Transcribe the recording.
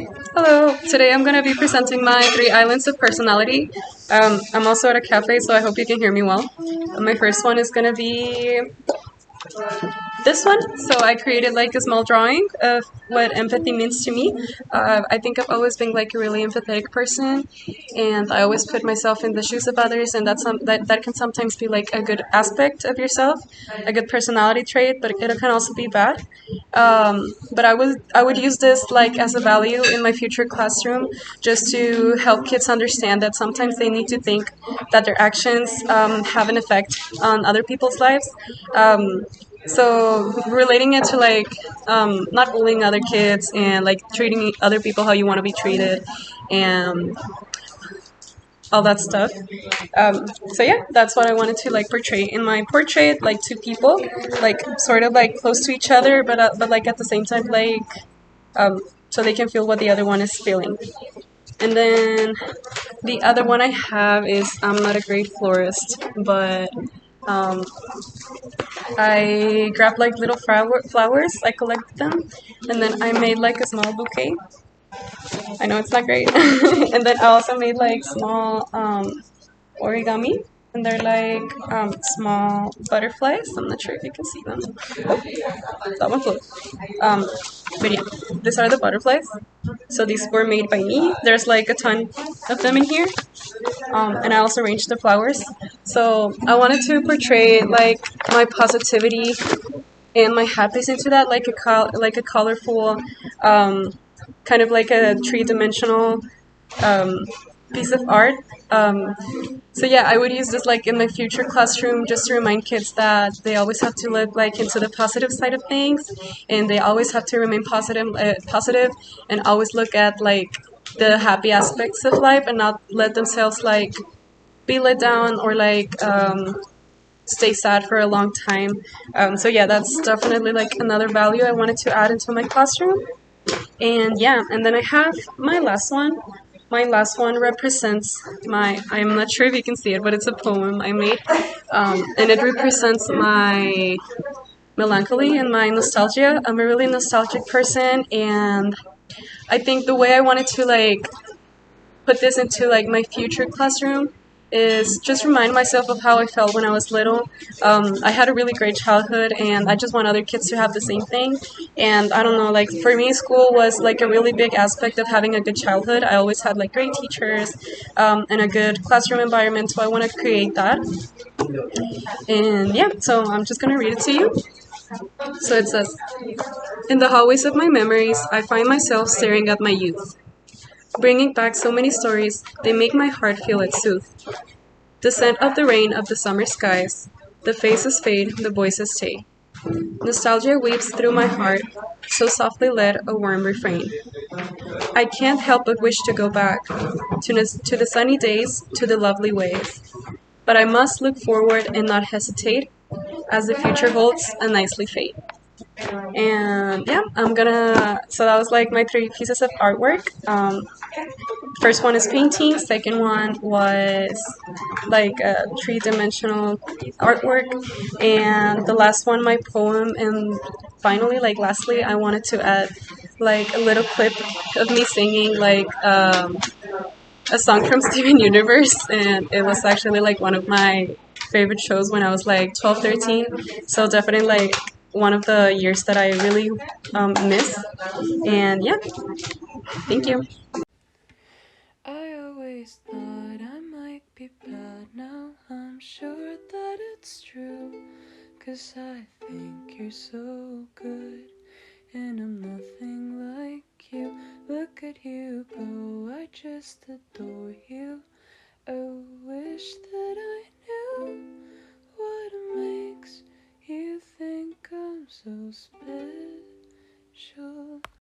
Hello, today I'm going to be presenting my three islands of personality. I'm also at a cafe, so I hope you can hear me well. My first one is going to be this one. So I created like a small drawing of what empathy means to me. I think I've always been like a really empathetic person, and I always put myself in the shoes of others, and that can sometimes be like a good aspect of yourself, a good personality trait, but it can also be bad. But I would use this like as a value in my future classroom, just to help kids understand that sometimes they need to think that their actions have an effect on other people's lives. So relating it to like not bullying other kids and like treating other people how you want to be treated and all that stuff. So yeah, that's what I wanted to like portray in my portrait, like two people, like sort of like close to each other, but like at the same time like so they can feel what the other one is feeling. And then the other one I have is I'm not a great florist, but um, I grabbed like little flowers, I collected them, and then I made like a small bouquet. I know it's not great. And then I also made like small origami, and they're like small butterflies. I'm not sure if you can see them. Oh, that one flew. Um, but yeah, these are the butterflies. So these were made by me. There's like a ton of them in here, and I also arranged the flowers. So I wanted to portray like my positivity and my happiness into that, like like a colorful, um, kind of like a three-dimensional um, piece of art. Um, so yeah, I would use this like in my future classroom just to remind kids that they always have to look like into the positive side of things, and they always have to remain positive, and always look at like the happy aspects of life and not let themselves like be let down or like stay sad for a long time. So yeah, that's definitely like another value I wanted to add into my classroom. And yeah, and then I have my last one. My last one represents my, I'm not sure if you can see it, but it's a poem I made. And it represents my melancholy and my nostalgia. I'm a really nostalgic person, and I think the way I wanted to like put this into like my future classroom is just remind myself of how I felt when I was little. I had a really great childhood, and I just want other kids to have the same thing. And I don't know, like for me, school was like a really big aspect of having a good childhood. I always had like great teachers and a good classroom environment, so I want to create that. And yeah, so I'm just gonna read it to you. So it says, "In the hallways of my memories, I find myself staring at my youth, bringing back so many stories, they make my heart feel at soothe. The scent of the rain of the summer skies, the faces fade, the voices stay. Nostalgia weeps through my heart, so softly let a warm refrain. I can't help but wish to go back to the sunny days, to the lovely ways. But I must look forward and not hesitate, as the future holds a nicely fate." And yeah, I'm gonna. So that was like my three pieces of artwork. First one is painting. Second one was like a three-dimensional artwork, and the last one my poem. And finally, like lastly, I wanted to add like a little clip of me singing like a song from Steven Universe, and it was actually like one of my favorite shows when I was like 12, 13. So definitely like one of the years that I really miss. And yeah, thank you. I always thought I might be bad, now I'm sure that it's true. 'Cause I think you're so good, and I'm nothing like you. Look at you go, I just adore